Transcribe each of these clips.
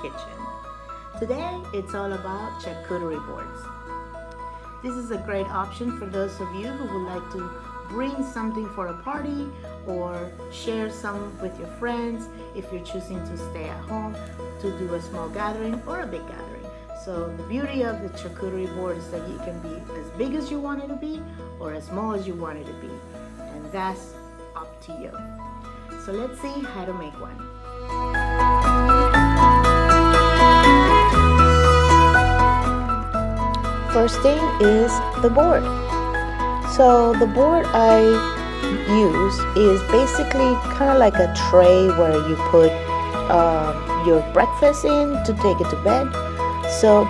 kitchen. Today, it's all about charcuterie boards. This is a great option for those of you who would like to bring something for a party or share some with your friends if you're choosing to stay at home to do a small gathering or a big gathering. So the beauty of the charcuterie board is that you can be as big as you want it to be or as small as you want it to be, and that's up to you. So let's see how to make one. First thing is the board. So the board I use is basically kind of like a tray where you put your breakfast in to take it to bed.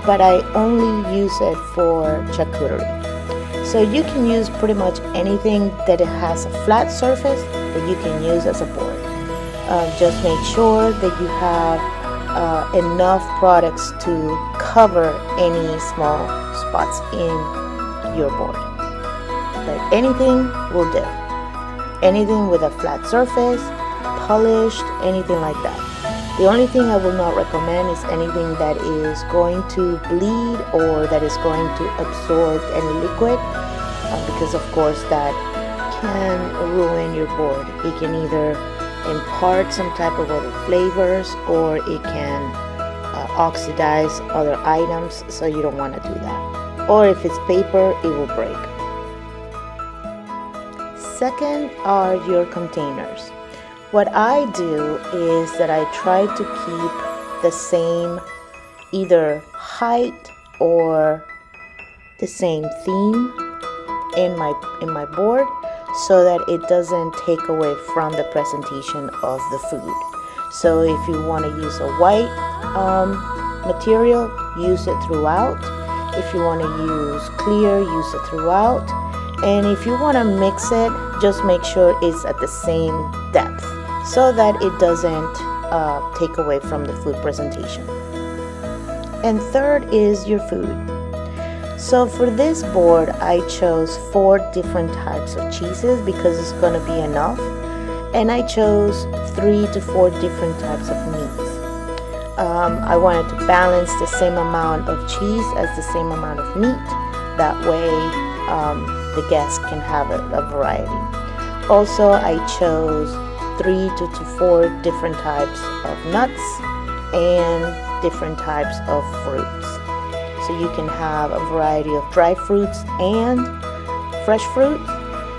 But I only use it for charcuterie. So you can use pretty much anything that it has a flat surface that you can use as a board. Just make sure that you have enough products to cover any small spots in your board. But anything will do. Anything with a flat surface, polished, anything like that. The only thing I will not recommend is anything that is going to bleed or that is going to absorb any liquid, because of course that can ruin your board. It can either impart some type of other flavors or it can oxidize other items, so you don't want to do that. Or if it's paper, it will break. Second are your containers. What I do is that I try to keep the same either height or the same theme in my board, so that it doesn't take away from the presentation of the food. So if you want to use a white material, use it throughout. If you want to use clear, use it throughout. And if you want to mix it, just make sure it's at the same depth so that it doesn't take away from the food presentation. And third is your food. So for this board, I chose 4 different types of cheeses because it's going to be enough. And I chose 3 to 4 different types of meats. I wanted to balance the same amount of cheese as the same amount of meat. That way the guests can have a variety. Also, I chose 3 to 4 different types of nuts and different types of fruits. So you can have a variety of dry fruits and fresh fruit,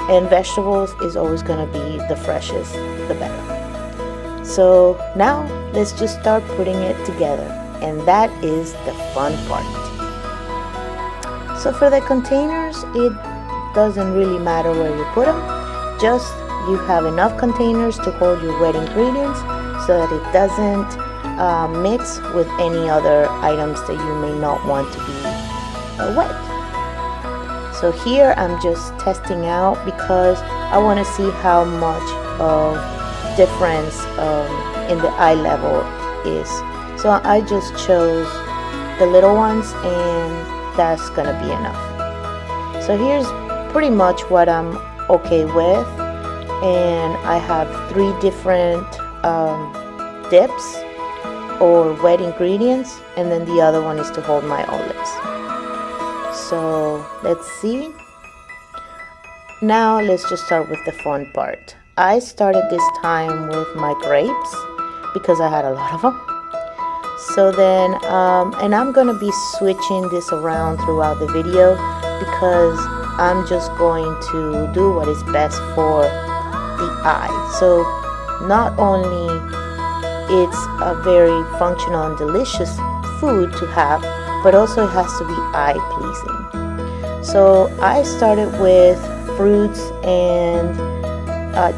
and vegetables is always going to be the freshest, the better. So now let's just start putting it together, and that is the fun part. So for the containers, it doesn't really matter where you put them, just you have enough containers to hold your wet ingredients so that it doesn't mix with any other items that you may not want to be wet. So here I'm just testing out because I want to see how much of difference in the eye level is. So I just chose the little ones, and that's gonna be enough. So here's pretty much what I'm okay with, and I have 3 different dips or wet ingredients, and then the other one is to hold my olives. So let's see. Now let's just start with the fun part. I started this time with my grapes because I had a lot of them. So then, and I'm gonna be switching this around throughout the video because I'm just going to do what is best for the eye. So not only it's a very functional and delicious food to have, but also it has to be eye pleasing. So I started with fruits and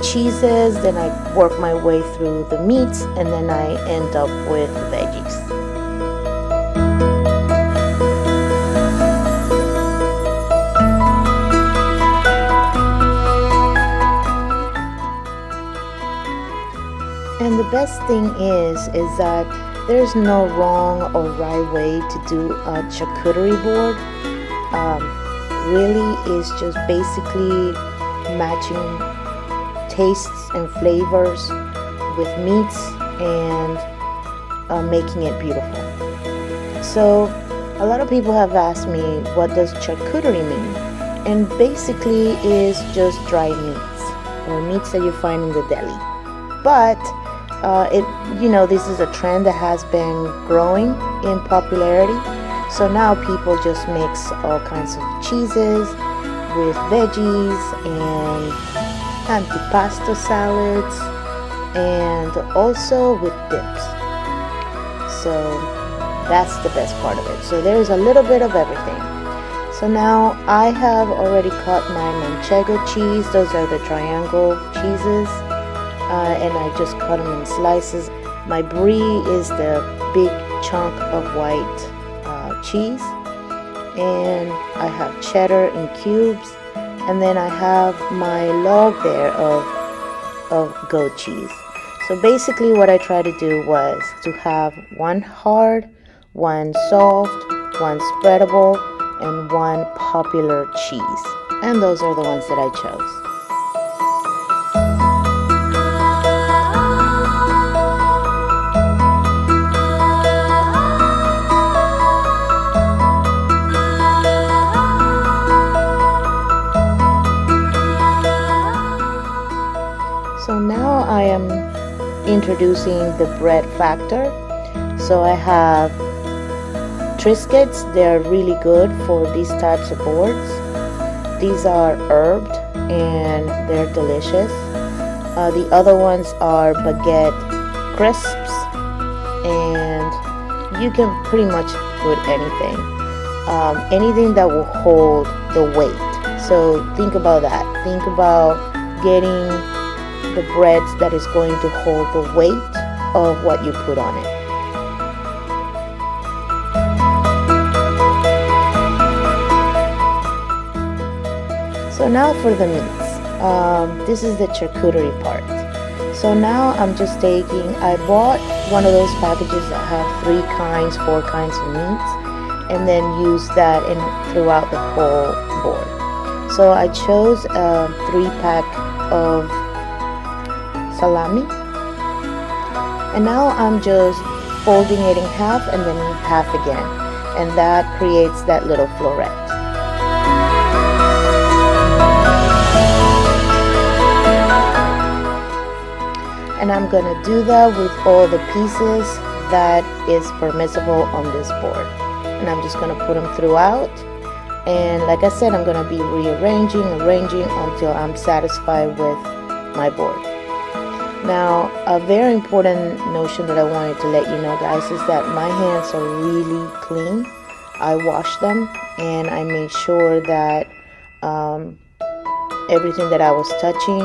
cheeses, then I work my way through the meats, and then I end up with veggies. And the best thing is that there's no wrong or right way to do a charcuterie board. Really is just basically matching tastes and flavors with meats and making it beautiful. So a lot of people have asked me, what does charcuterie mean? And basically is just dried meats or meats that you find in the deli. But this is a trend that has been growing in popularity. So now people just mix all kinds of cheeses with veggies and antipasto salads and also with dips. So that's the best part of it. So there's a little bit of everything. So now I have already cut my manchego cheese. Those are the triangle cheeses. And I just cut them in slices. My brie is the big chunk of white cheese. And I have cheddar in cubes. And then I have my log there of goat cheese. So basically what I tried to do was to have one hard, one soft, one spreadable, and one popular cheese. And those are the ones that I chose. So now I am introducing the bread factor. So I have Triscuits. They're really good for these types of boards. These are herbed and they're delicious. The other ones are baguette crisps, and you can pretty much put anything. Anything that will hold the weight. So think about that. Think about getting the breads that is going to hold the weight of what you put on it. So now for the meats. This is the charcuterie part. So now I'm just I bought one of those packages that have 4 kinds of meats, and then use that throughout the whole board. So I chose a 3-pack of salami, and now I'm just folding it in half and then half again, and that creates that little floret. And I'm gonna do that with all the pieces that is permissible on this board, and I'm just gonna put them throughout. And like I said, I'm gonna be arranging until I'm satisfied with my board. Now, a very important notion that I wanted to let you know, guys, is that my hands are really clean. I washed them and I made sure that everything that I was touching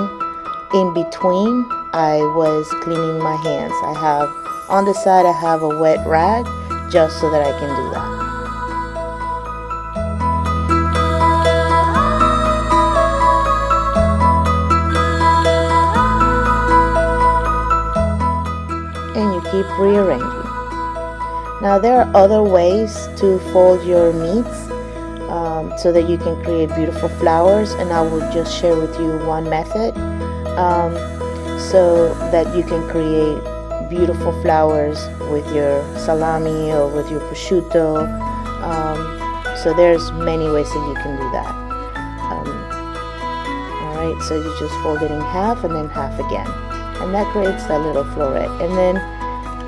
in between, I was cleaning my hands. I have on the side, I have a wet rag just so that I can do that. And you keep rearranging. Now there are other ways to fold your meats so that you can create beautiful flowers, and I will just share with you one method so that you can create beautiful flowers with your salami or with your prosciutto. So there's many ways that you can do that. Alright, so you just fold it in half and then half again, and that creates that little floret. And then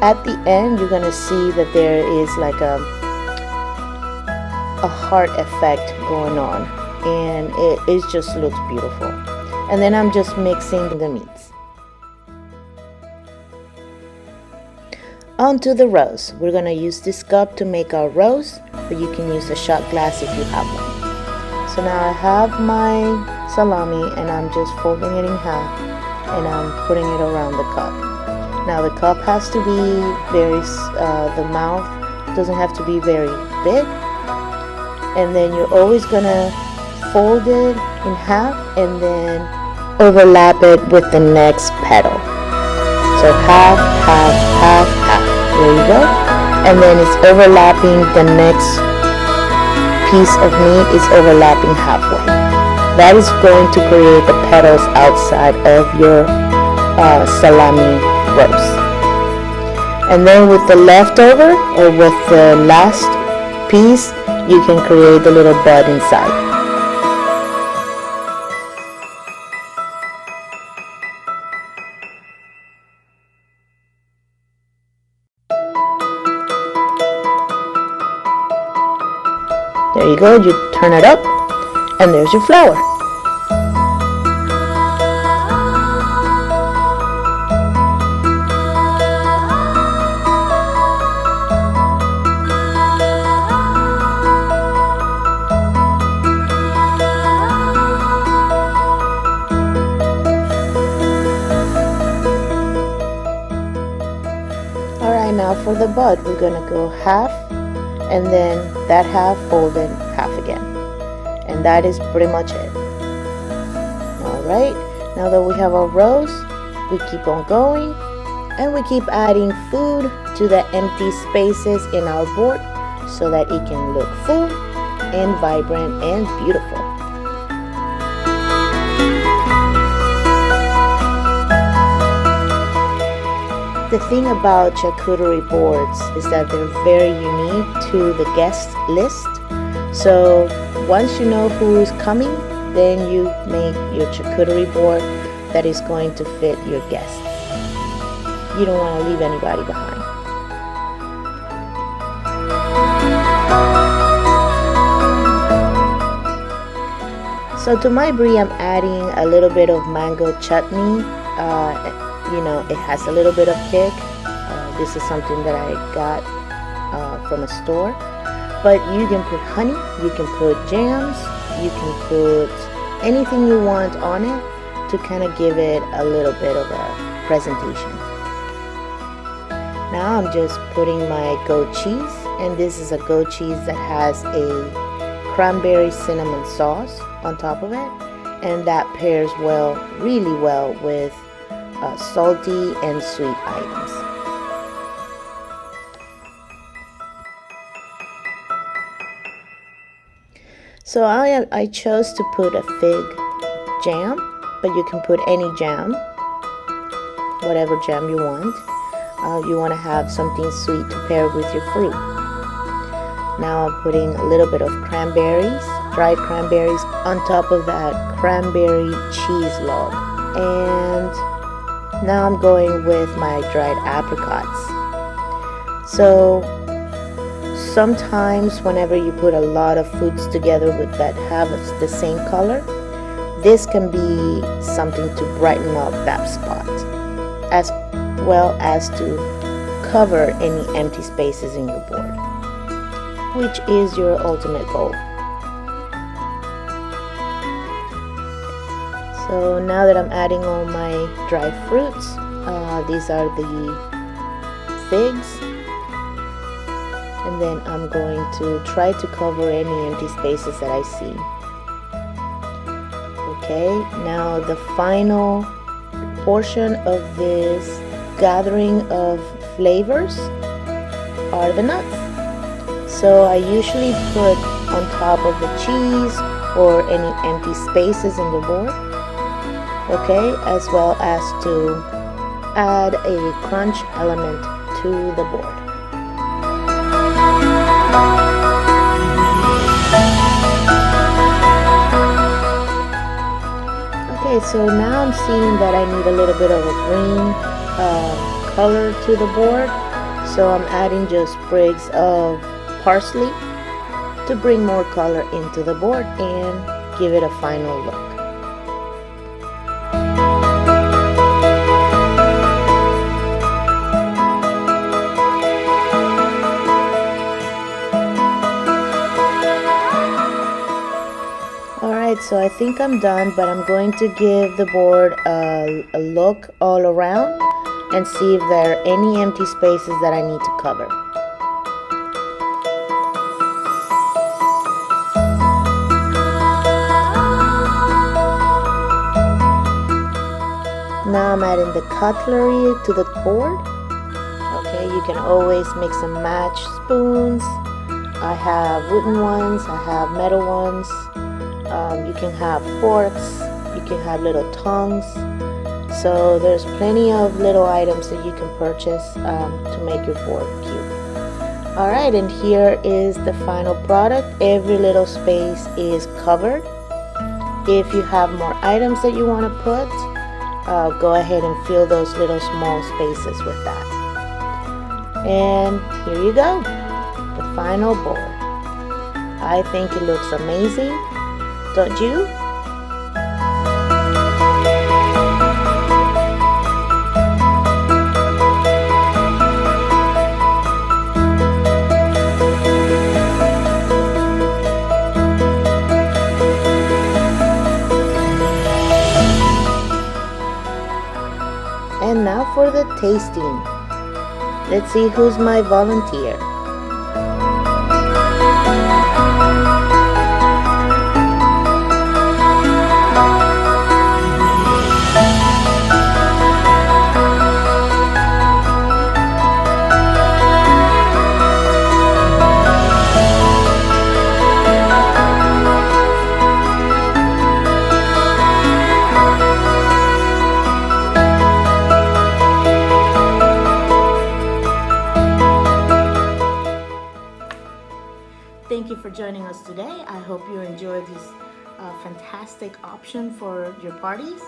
at the end, you're gonna see that there is like a heart effect going on, and it just looks beautiful. And then I'm just mixing the meats. Onto the rose. We're gonna use this cup to make our rose, but you can use a shot glass if you have one. So now I have my salami and I'm just folding it in half and I'm putting it around the cup. Now the cup has to be the mouth doesn't have to be very big. And then you're always gonna fold it in half and then overlap it with the next petal. So half, half, half, half. There you go. And then it's overlapping, the next piece of meat is overlapping halfway. That is going to create the petals outside of your salami roast. And then with the leftover or with the last piece, you can create the little bud inside. There you go, you turn it up, and there's your flower. Alright, now for the bud, we're gonna go half, and then that half folded half again, and that is pretty much it. Alright, now that we have our rose, we keep on going, and we keep adding food to the empty spaces in our board so that it can look full and vibrant and beautiful. The thing about charcuterie boards is that they're very unique to the guest list. So once you know who is coming, then you make your charcuterie board that is going to fit your guests. You don't want to leave anybody behind. So to my brie, I'm adding a little bit of mango chutney. It has a little bit of kick. This is something that I got from a store. But you can put honey, you can put jams, you can put anything you want on it to kind of give it a little bit of a presentation. Now I'm just putting my goat cheese, and this is a goat cheese that has a cranberry cinnamon sauce on top of it, and that pairs really well with salty and sweet items. So I chose to put a fig jam, but you can put any jam, whatever jam you want. You want to have something sweet to pair with your fruit. Now I'm putting a little bit of cranberries, dried cranberries, on top of that cranberry cheese log. And now I'm going with my dried apricots. So sometimes whenever you put a lot of foods together with that have the same color, this can be something to brighten up that spot, as well as to cover any empty spaces in your board, which is your ultimate goal. So now that I'm adding all my dried fruits, these are the figs, and then I'm going to try to cover any empty spaces that I see. Okay, now the final portion of this gathering of flavors are the nuts. So I usually put on top of the cheese or any empty spaces in the board. Okay, as well as to add a crunch element to the board. Okay, so now I'm seeing that I need a little bit of a green color to the board, so I'm adding just sprigs of parsley to bring more color into the board and give it a final look. So I think I'm done, but I'm going to give the board a look all around and see if there are any empty spaces that I need to cover. Now I'm adding the cutlery to the board. Okay, you can always mix and match spoons. I have wooden ones, I have metal ones. You can have forks, you can have little tongs. So there's plenty of little items that you can purchase to make your board cute. Alright, and here is the final product. Every little space is covered. If you have more items that you want to put, go ahead and fill those little small spaces with that. And here you go, the final board. I think it looks amazing, don't you? And now for the tasting. Let's see who's my volunteer. Thank you for joining us today. I hope you enjoyed this fantastic option for your parties,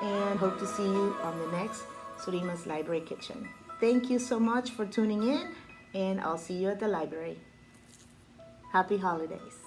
and hope to see you on the next Zurima's Library Kitchen. Thank you so much for tuning in, and I'll see you at the library. Happy holidays.